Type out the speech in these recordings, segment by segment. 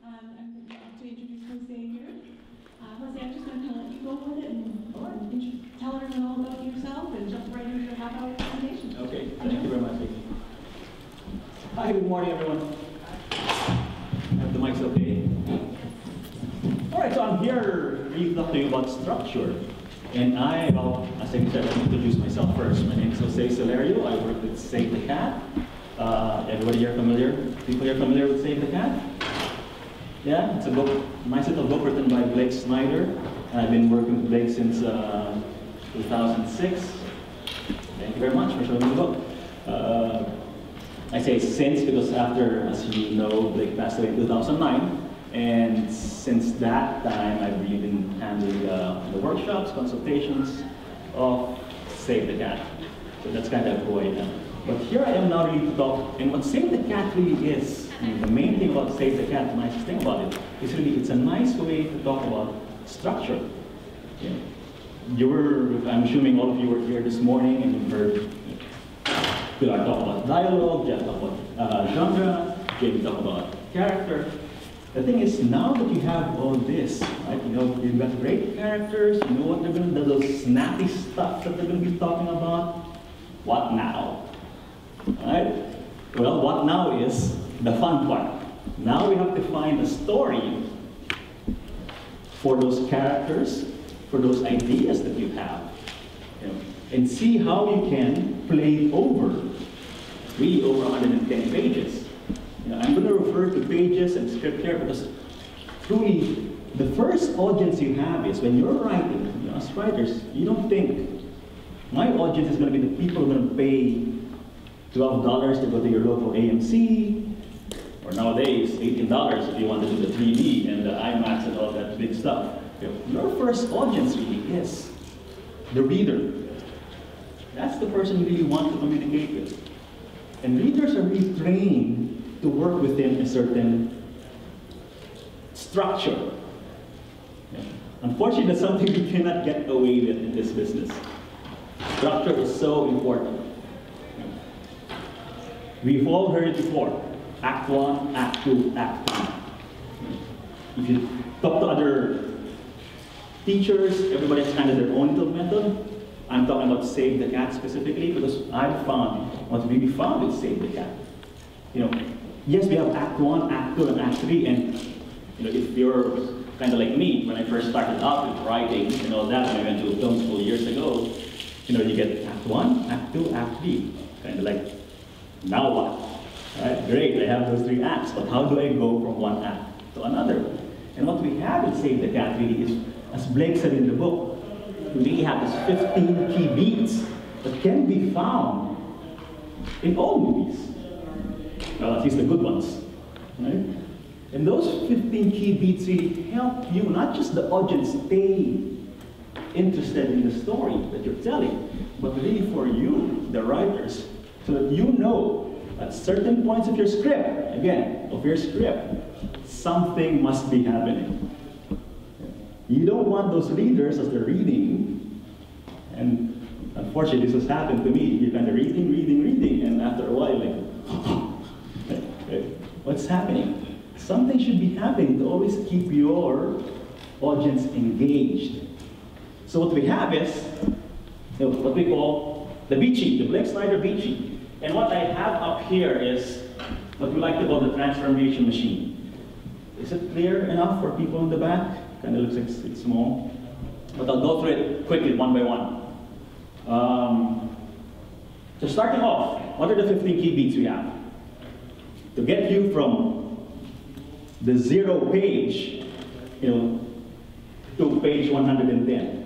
I'm going to introduce Jose here. Jose, I'm just going to let you go with it and tell everyone all about yourself and jump right into your half-hour presentation. Okay, thank you very much, Vicky. Hi, good morning, everyone. Have the mics okay? All right, so I'm here to talk to you about structure. And well, as I said, I'll introduce myself first. My name is Jose Salario. I work with Save the Cat. Everybody here familiar? People here familiar with Save the Cat? Yeah, it's a book, nice little book written by Blake Snyder. And I've been working with Blake since 2006. Thank you very much for showing me the book. I say since because after, as you know, Blake passed away in 2009. And since that time, I've really been handling the workshops, consultations of Save the Cat. So that's kind of who I am. But here I am now really to talk, and what Save the Cat really is, the main thing about Save the Cat, the nicest thing about it, is really it's a nice way to talk about structure. Yeah. I'm assuming all of you were here this morning and you heard Pilar talk about dialogue, Jeff talk about genre, Jamie talk about character. The thing is, now that you have all this, right, you know, you've got great characters, you know what they're going to do, those snappy stuff that they're going to be talking about, what now? Right? Well, what now is the fun part. Now we have to find a story for those characters, for those ideas that you have, you know, and see how you can play it over, really over 110 pages. You know, I'm going to refer to pages and script here because truly the first audience you have is when you're writing, you know, as writers, you don't think, my audience is going to be the people who are going to pay $12 to go to your local AMC, or nowadays $18 if you want to do the 3D and the IMAX and all that big stuff. Your first audience really is the reader. That's the person you really want to communicate with. And readers are really trained to work within a certain structure. Yeah. Unfortunately, that's something we cannot get away with in this business. Structure is so important. We've all heard it before. Act 1, Act 2, Act 3. If you talk to other teachers, everybody has kind of their own little method. I'm talking about Save the Cat specifically because I've found, what we found with Save the Cat. You know, yes, we have Act 1, Act 2, and Act 3, and you know, if you're kind of like me, when I first started out with writing and all that, when I went to film school years ago, you know, you get Act 1, Act 2, Act 3. Kind of like, now what? All right, great, I have those 3 acts, but how do I go from one act to another? And what we have in Save the Cat really is, as Blake said in the book, we really have these 15 key beats that can be found in all movies. Well, at least the good ones, right? And those 15 key beats really help you, not just the audience stay interested in the story that you're telling, but really for you, the writers, so that you know at certain points of your script, again, of your script, something must be happening. You don't want those readers as they're reading, and unfortunately this has happened to me, you're kind of reading, and after a while, like, what's happening? Something should be happening to always keep your audience engaged. So what we have is, you know, what we call the beat sheet, the Blake Snyder beat sheet. And what I have up here is what we like to call the transformation machine. Is it clear enough for people in the back? Kind of looks like it's small. But I'll go through it quickly, one by one. So starting off, what are the 15 key beats we have? To get you from the 0 page, you know, to page 110.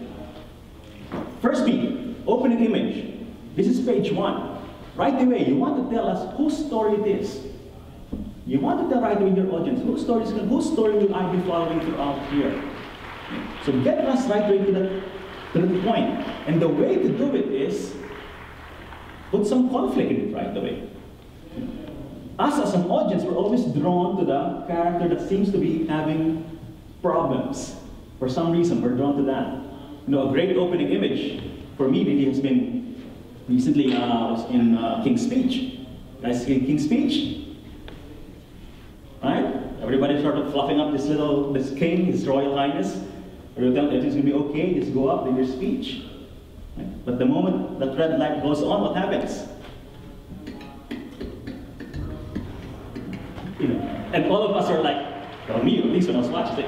First beat, opening image. This is page 1. Right away, you want to tell us whose story it is. You want to tell right away your audience, whose story will I be following throughout here? So get us right away to the point. And the way to do it is put some conflict in it right away. Us as an audience, we're always drawn to the character that seems to be having problems. For some reason, we're drawn to that. You know, a great opening image for me really has been recently was in King's Speech. Guys, King's Speech? Right? Everybody they're sort of fluffing up this king, his royal highness. Or you tell them everything's going to be okay, just go up in your speech. Right? But the moment that red light goes on, what happens? You know, and all of us are like, well, me at least when I was watching, like,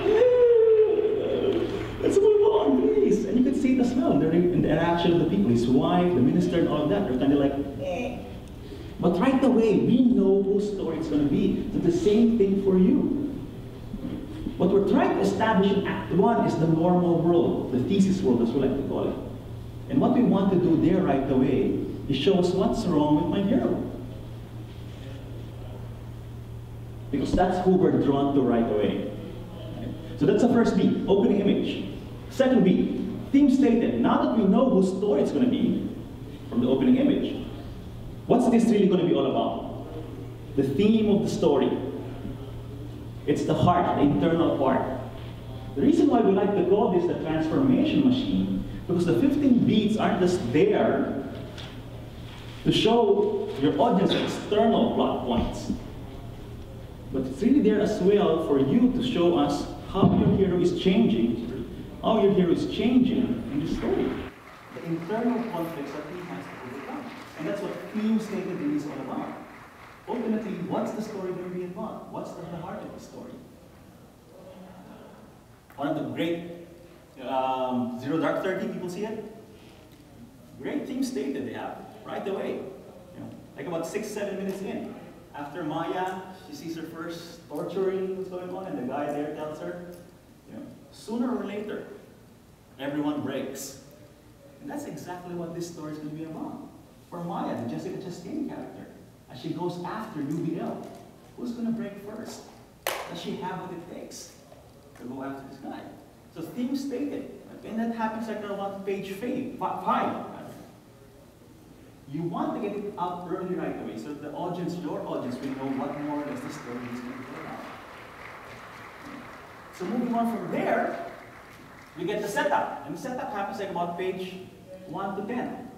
let's move on, please. And you could see it as well in the interaction of the people, his wife, the minister, and all of that. They're kind of like, eh. But right away, we know whose story it's going to be. It's the same thing for you. What we're trying to establish in Act 1 is the normal world, the thesis world, as we like to call it. And what we want to do there right away is show us what's wrong with my hero. Because that's who we're drawn to right away. Right? So that's the first B, opening image. Second B, theme stated. Now that we know whose story it's going to be from the opening image, what's this really going to be all about? The theme of the story. It's the heart, the internal part. The reason why we like to call this the transformation machine, because the 15 beats aren't just there to show your audience external plot points, but it's really there as well for you to show us how your hero is changing, in the story. The internal conflicts that he has to overcome. And that's what theme stated is all about. Ultimately, what's the story going to be about? What's the heart of the story? One of the great Zero Dark 30, people see it? Great theme stated they have right away. You know, like about 6-7 minutes in. After Maya, she sees her first torturing what's going on, and the guy there tells her, you know, sooner or later, everyone breaks. And that's exactly what this story is going to be about. For Maya, the Jessica Chastain character, as she goes after UBL, who's going to break first? Does she have what it takes to go after this guy? So theme stated, and that happens like around page 5. You want to get it out early right away so that the audience, your audience, will know what more or less the story is going to be about. So moving on from there, we get the setup. And the setup happens like about page 1 to 10.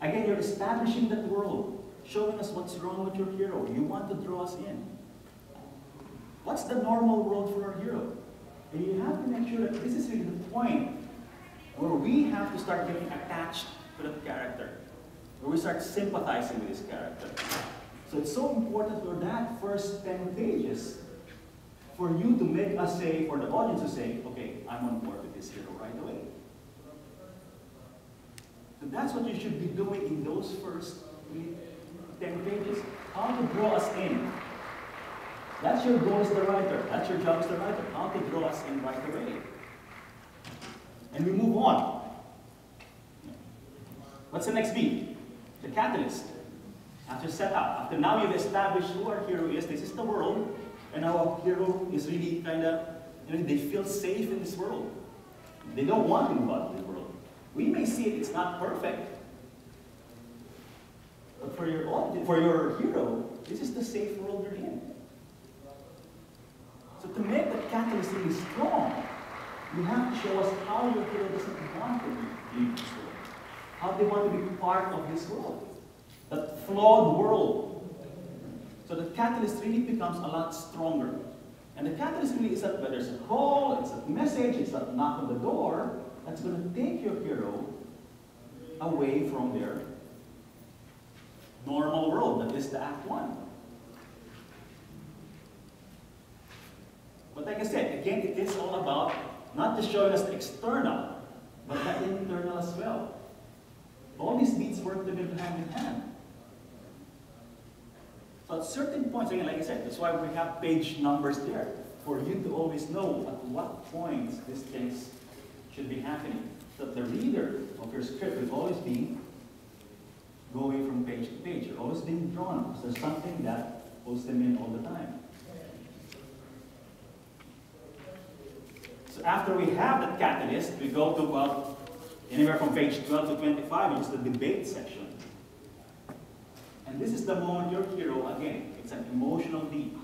Again, you're establishing that world, showing us what's wrong with your hero. You want to draw us in. What's the normal world for our hero? And you have to make sure that this is really the point where we have to start getting attached to that character, where we start sympathizing with this character. So it's so important for that first 10 pages for you to make us say, for the audience to say, okay, I'm on board with this hero right away. So that's what you should be doing in those first 10 pages, how to draw us in. That's your goal as the writer. That's your job as the writer, how to draw us in right away. And we move on. What's the next beat? The catalyst. After setup, after now you've established who our hero is, this is the world, and our hero is really kind of, you know, they feel safe in this world. They don't want to move out of this world. We may see it, it's not perfect. But for your audience, for your hero, this is the safe world you're in. So to make that catalyst really strong, you have to show us how your hero doesn't want to be in this world. How they want to be part of this world. That flawed world. So the catalyst really becomes a lot stronger. And the catalyst really is that whether it's a call, it's a message, it's a knock on the door, that's going to take your hero away from their normal world, that is the Act 1. But like I said, again, it is all about not just showing us the external, but the internal as well. All these beats work together hand in hand. So at certain points, again, like I said, that's why we have page numbers there, for you to always know at what points these things should be happening. So that the reader of your script will always be going from page to page. You're always being drawn, because there's something that pulls them in all the time. So after we have that catalyst, we go to about anywhere from page 12 to 25, which is the debate section. And this is the moment your hero, again, it's an emotional beat.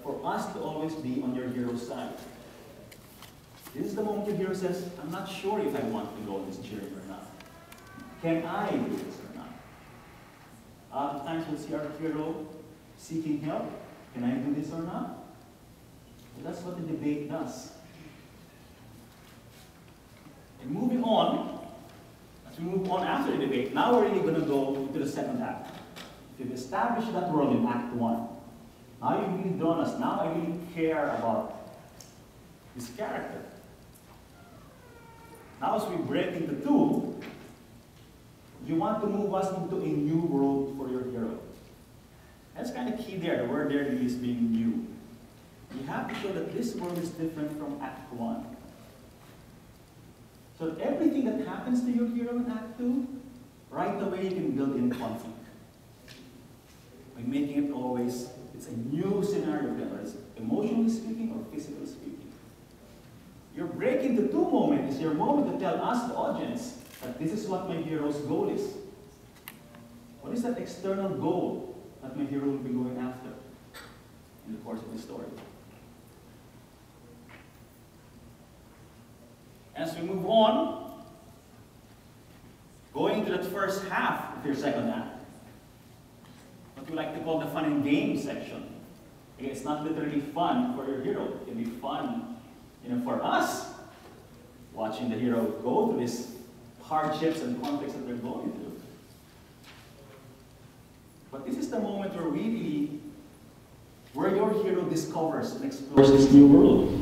For us to always be on your hero's side. This is the moment your hero says, I'm not sure if I want to go on this journey or not. Can I do this or not? Oftentimes we'll see our hero seeking help. Can I do this or not? That's what the debate does. And moving on, as we move on after the debate, now we're really going to go into the second act. If you've established that world in Act 1, now you've really drawn us, now I really care about this character. Now as we break into two, you want to move us into a new world for your hero. That's kind of key there. The word there is being new. You have to show that this world is different from Act 1. So that everything that happens to your hero in Act 2, right away you can build in conflict. By making it always, it's a new scenario, whether it's emotionally speaking or physically speaking. Your break into two moment is your moment to tell us, the audience, that this is what my hero's goal is. What is that external goal that my hero will be going after in the course of the story? As we move on, going into that first half of your second act, what we like to call the fun and game section. Again, it's not literally fun for your hero. It can be fun, for us, watching the hero go through these hardships and conflicts that they're going through. But this is the moment where your hero discovers and explores this new world.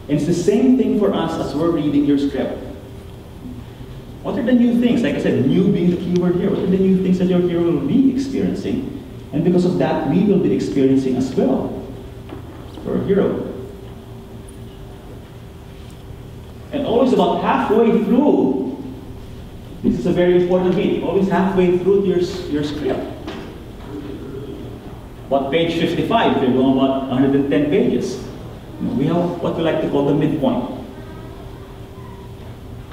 And it's the same thing for us as we're reading your script. What are the new things? Like I said, new being the keyword here. What are the new things that your hero will be experiencing? And because of that, we will be experiencing as well for a hero. And always about halfway through, this is a very important bit, always halfway through your script. What page 55, if you're going about 110 pages. We have what we like to call the midpoint.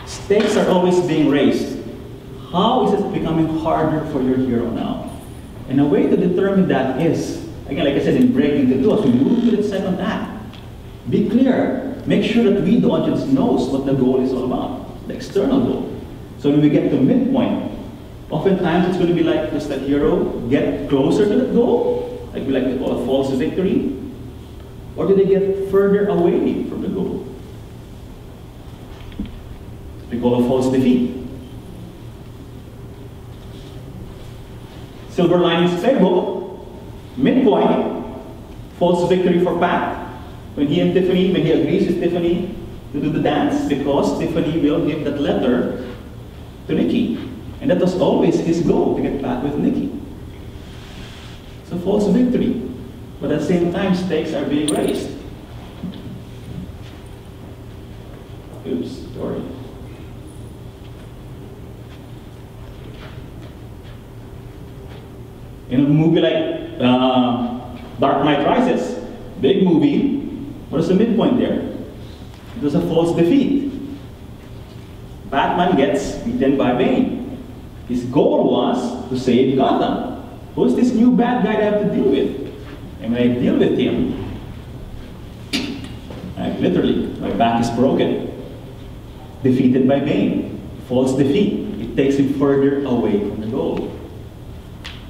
Stakes are always being raised. How is it becoming harder for your hero now? And a way to determine that is, again, like I said, in breaking the two, as we move to the second act, be clear. Make sure that we, the audience, knows what the goal is all about, the external goal. So when we get to midpoint, oftentimes it's going to be like, does the hero get closer to the goal? Like we like to call a false victory? Or do they get further away from the goal? We call a false defeat. Silver linings playbook, midpoint, false victory for Pat. When he agrees with Tiffany to do the dance, because Tiffany will give that letter to Nikki. And that was always his goal, to get back with Nikki. It's a false victory. But at the same time, stakes are being raised. Oops, sorry. In a movie like Dark Knight Rises, big movie, what is the midpoint there? It was a false defeat. Batman gets beaten by Bane. His goal was to save Gotham. Who is this new bad guy I have to deal with? And when I deal with him, literally, my back is broken. Defeated by Bane. False defeat. It takes him further away from the goal.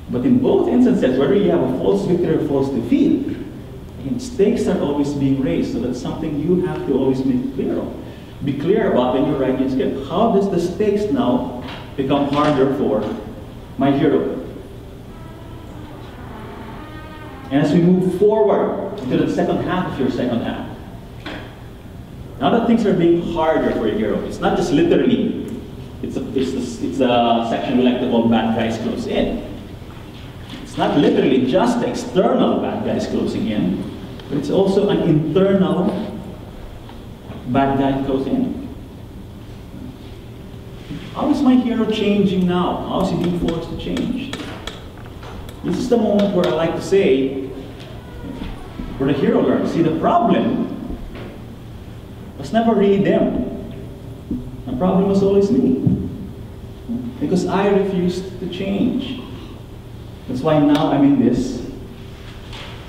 But in both instances, whether you have a false victory or false defeat, again, stakes are always being raised. So that's something you have to always be clear of. Be clear about when you're writing a script. How does the stakes now become harder for my hero? And as we move forward into the second half of your second act, now that things are being harder for your hero, it's not just literally, it's a section we like to call bad guys close in. It's not literally just the external bad guys closing in, but it's also an internal bad guy closing in. How is my hero changing now? How is he being forced to change? This is the moment where I like to say, where the hero learns. See, the problem was never really them. The problem was always me. Because I refused to change. That's why now I'm in this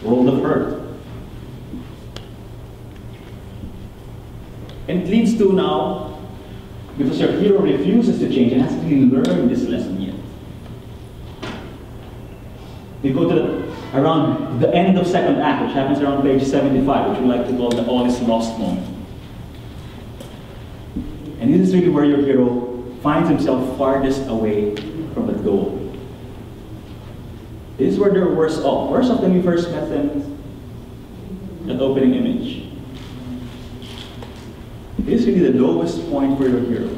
world of hurt. And it leads to now, because your hero refuses to change and hasn't really learned this lesson yet. We go to the around the end of second act, which happens around page 75, which we like to call the all is lost moment. And this is really where your hero finds himself farthest away from the goal. This is where they're worse off. Worse off than we first met them, that opening image. This is really the lowest point for your hero.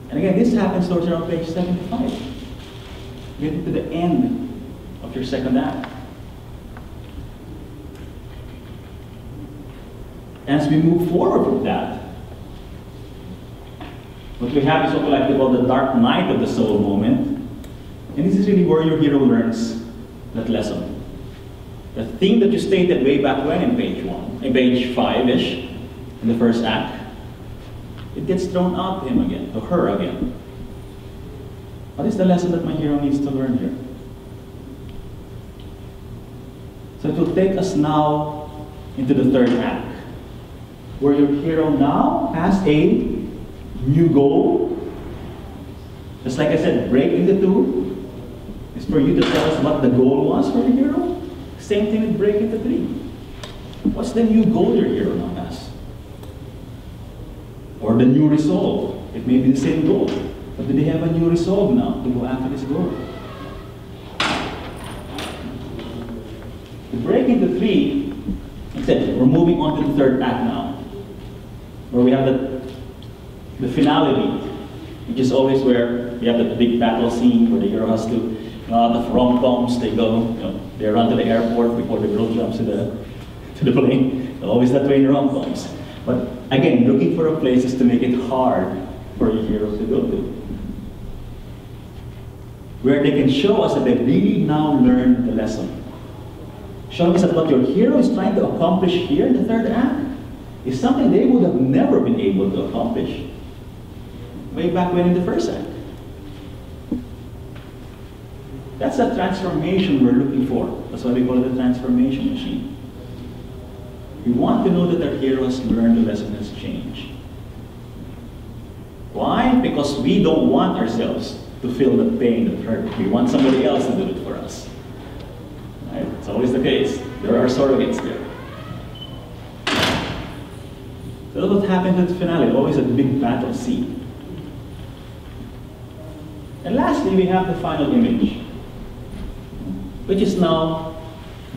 And again, this happens towards around page 75. Getting to the end of your second act. As we move forward from that, what we have is what we like to call the dark night of the soul moment. And this is really where your hero learns that lesson. The theme that you stated way back when in page 5-ish, in the first act, it gets thrown out to him again, to her again. What is the lesson that my hero needs to learn here? So it will take us now into the third act, where your hero now has a new goal. Just like I said, break into two is for you to tell us what the goal was for your hero. Same thing with break into three. What's the new goal your hero now has? Or the new resolve. It may be the same goal, but do they have a new resolve now to go after this goal? To break into three, instead, we're moving on to the third act now, where we have the finality, which is always where we have that big battle scene where the hero has to, out of rom-coms, they go, they run to the airport before the girl jumps to the plane. Always that way in rom-coms. But again, looking for a place is to make it hard for your hero to go to. Where they can show us that they really now learned the lesson. Showing us that what your hero is trying to accomplish here in the third act is something they would have never been able to accomplish way back when in the first act. That's the transformation we're looking for. That's why we call it the transformation machine. We want to know that our hero has learned the lesson has changed. Why? Because we don't want ourselves to feel the pain, the hurt. We want somebody else to do it for us. Right? It's always the case. There are surrogates there. So that's what happens at the finale, always a big battle scene. And lastly, we have the final image, which is now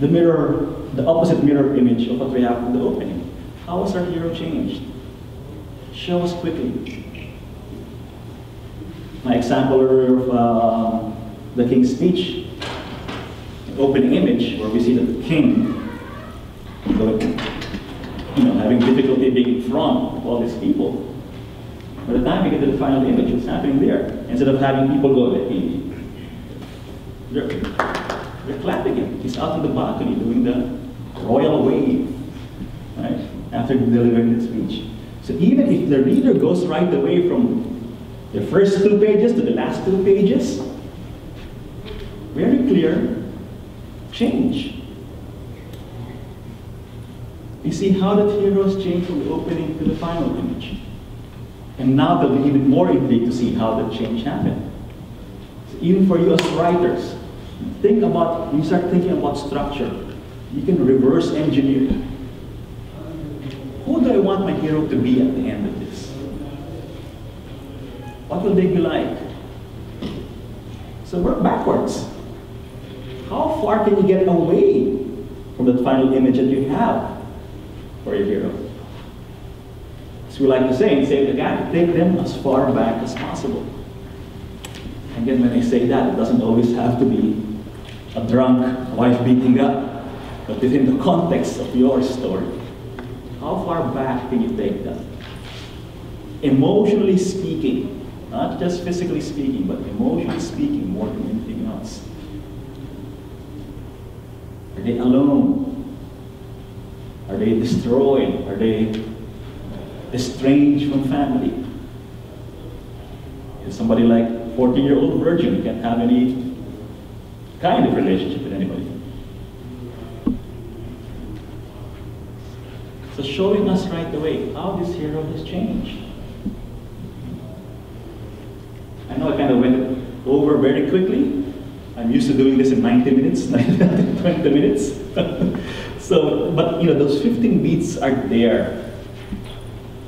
the mirror, the opposite mirror image of what we have in the opening. How has our hero changed? Show us quickly. My example earlier of the king's speech, the opening image, where we see that the king, having difficulty being in front of all these people. By the time we get to the final image, what's happening there? Instead of having people go, they're clapping him. He's out on the balcony doing the royal wave, right? After delivering the speech. So even if the reader goes right away from the first 2 pages to the last 2 pages, very clear change. You see how that hero has changed from the opening to the final image. And now they'll be even more intrigued to see how that change happened. So even for you as writers, when you start thinking about structure, you can reverse engineer. Who do I want my hero to be at the end of this? What will they be like? So work backwards. How far can you get away from that final image that you have for your hero? As we like to say in Save the Cat, take them as far back as possible. Again, when I say that, it doesn't always have to be a drunk wife beating up, but within the context of your story. How far back can you take that? Emotionally speaking, not just physically speaking, but emotionally speaking more than anything else. Are they alone? Are they destroyed? Are they estranged from family? Is somebody like 14-year-old virgin who can't have any kind of relationship with anybody? So showing us right away how this hero has changed. I know I kind of went over very quickly, I'm used to doing this in 90 minutes, not in 20 minutes. So, but those 15 beats are there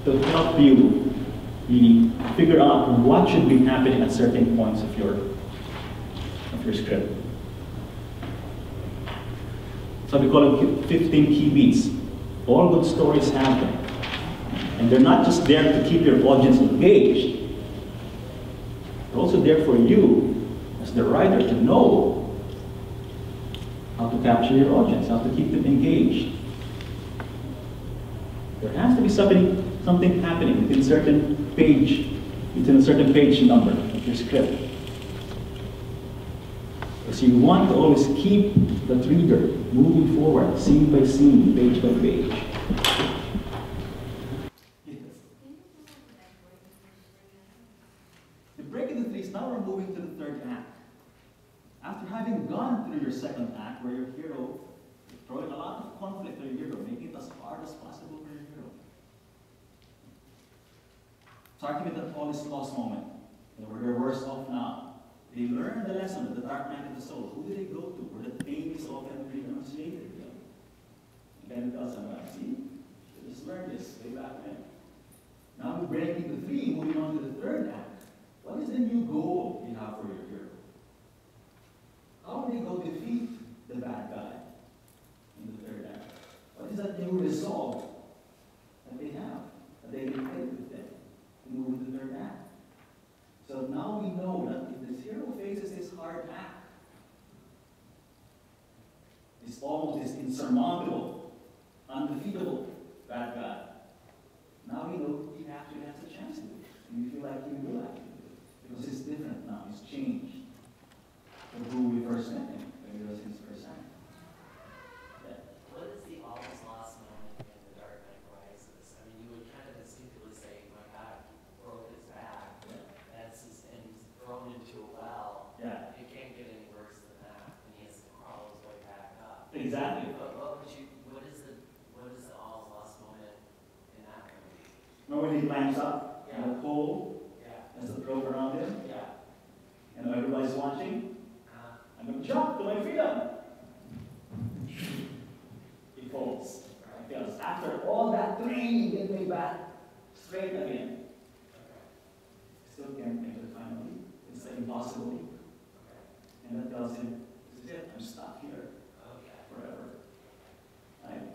to help you really figure out what should be happening at certain points of your script. So we call them 15 key beats. All good stories have them. And they're not just there to keep your audience engaged. They're also there for you, as the writer, to know how to capture your audience, how to keep them engaged. There has to be something happening within a certain page number of your script. So you want to always keep the reader moving forward, scene by scene, page by page. Yes. The break in the threes, now we're moving to the third act. After having gone through your second act, where your hero is throwing a lot of conflict to your hero, making it as hard as possible for your hero. Starting with that all is lost moment, where they're worse off now. They learn the lesson of the dark night of the soul. Who did they go to? Where the pain is often renunciated. And then it tells them, see, they just learned this way back then. Now we break into three, moving on to the third act. What is the new goal you have for your hero? How will they go defeat the bad guy in the third act? What is that new resolve that they have, that they can take with them to move into the third act? So now we know that if this hero faces this hard act, this almost this insurmountable, undefeatable bad guy, now we know he actually has a chance to do it. And we feel like he will actually do it. Because he's different now, he's changed from who we first met him when he was his first act. Yeah. What is the almost lost moment in The Dark Knight Rises? I mean, you would kind of instinctively say, my God, he broke his back. Yeah. And he's thrown into a well. Yeah. It can't get any worse than that. And he has to crawl his way back up. Exactly. But what is the almost lost moment in that movie? Remember when he climbs up in the pole? Yeah. There's a rope around him? Yeah. And everybody's watching? I'm going to jump to my freedom. He falls. Because after all that training, get me back straight again. Still can't make it finally. It's like impossible. And that tells him, this is it, I'm stuck here forever. Right?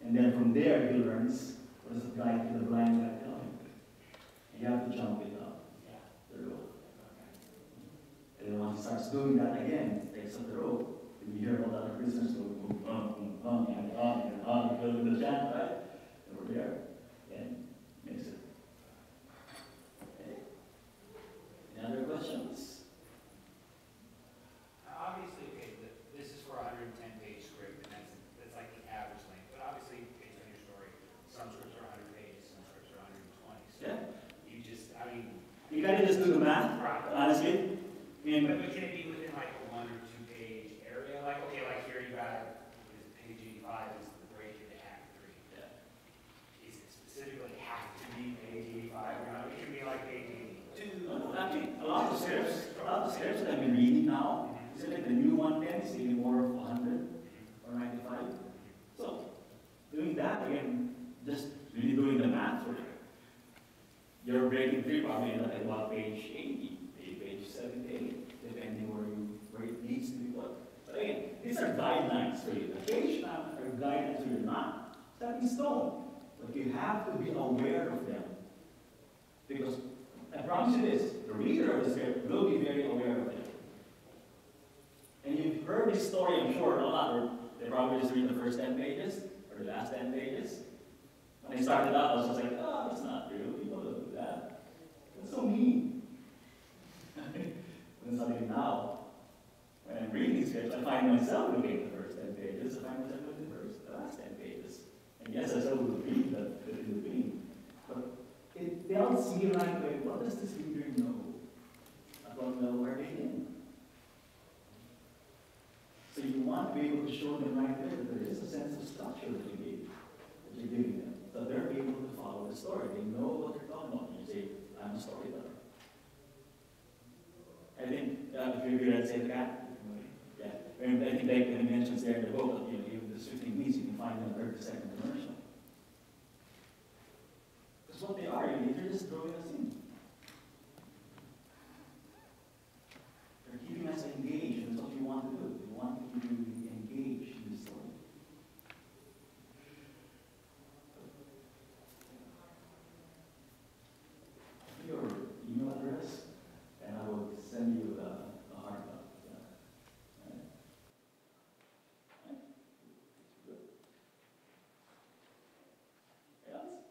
And then from there he learns, what does the blind guy tell him? You have to jump it up. The rope. And then once he starts doing that again, he takes up the rope, and you hear all the other prisoners go, and building the chant, right? And we're there. And makes it. Okay. Any other questions? Obviously, okay, this is for a 110-page script, and that's like the average length. But obviously, based on your story, some scripts are 100 pages, some scripts are 120. So Yeah. You gotta just do the math, right. honestly. But can it be within like a 1 or 2 page area? Like, okay, like here you got page 85 is the break into Act 3. Yeah. Is it specifically have to be page 85 or not? It can be like page 82. Actually, a lot of scripts that I've been reading now, is like the new 110 is even more of 100 or 95. So, doing that again, just really doing the math for you. You're breaking 3 probably at about page 80, maybe page 78, depending where it needs to be put. But again, these are guidelines for you. The page maps are guidelines for you, not set in stone. But you have to be aware of them. Because I promise you this, the reader of the script will be very aware of it. And you've heard this story, I'm sure, a lot, or they probably just read the first 10 pages, or the last 10 pages. When I started out, I was just like, oh, that's not real, people don't do that. That's so mean. But suddenly now, when I'm reading scripts, I find myself looking at the first 10 pages, I find myself looking at the last 10 pages. And yes, I still would read that in between. But it tells me right away, what does this reader know about where they in? So you want to be able to show them right there that there is a sense of structure that you're giving them. So they're able to follow the story. They know what you're talking about. You say, I'm a storyteller. I think if you read Say the Cat, yeah. And I think they mentions there in the book that, you know, even the 15 beats you can find in a 30-second commercial. Because what they are, they're just throwing us in. They're keeping us engaged, and that's what we want to do. We want to keep you engaged in the story. Your email address, and I will send you a hard copy. Right? Right? Good. Else?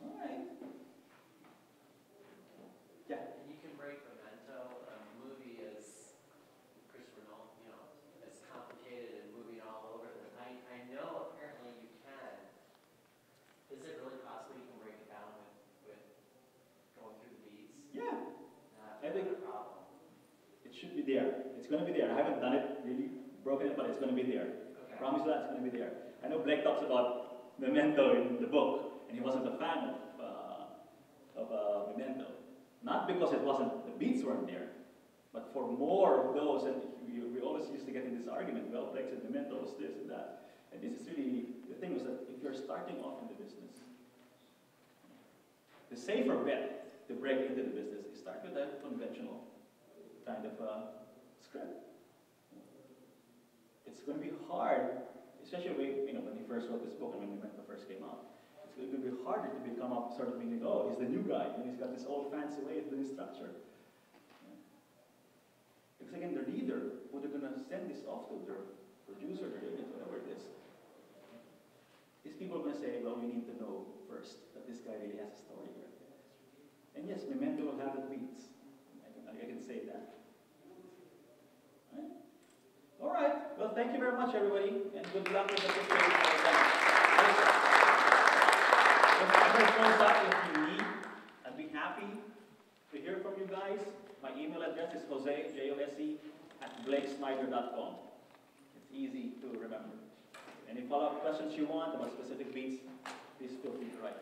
All right. Yeah. And you can break Memento. A movie is Christopher Nolan, you know, it's complicated and moving all over. I know apparently you can. Is it really possible you can break it down with going through the beats? Yeah. I Not think a problem. it should be there. It's going to be there. I haven't done it really, broken it, but it's going to be there. Okay. I promise you that it's going to be there. I know Blake talks about Memento in the book, and he wasn't a fan of Memento. Not because it wasn't, the beats weren't there, but for more of those, and we always used to get in this argument, well, Blake said Memento was this and that. And this is really, the thing is that if you're starting off in the business, the safer bet to break into the business is start with a conventional kind of script. It's going to be hard, especially when he first wrote this book and when Memento first came out. It's going to be harder to become up, sort of meaning, oh, he's the new guy, and he's got this old fancy way of doing structure. Because again, the leader, who they're going to send this off to, their producer, their agent, whatever it is, these people are going to say, well, we need to know first that this guy really has a story here. And yes, Memento will have the beats. I can say that. All right. Well, thank you very much, everybody, and good luck with the preparation for the time. If you need, I'd be happy to hear from you guys. My email address is Jose, Jose, @blakesnyder.com. It's easy to remember. Any follow-up questions you want about specific beats, please feel free to write.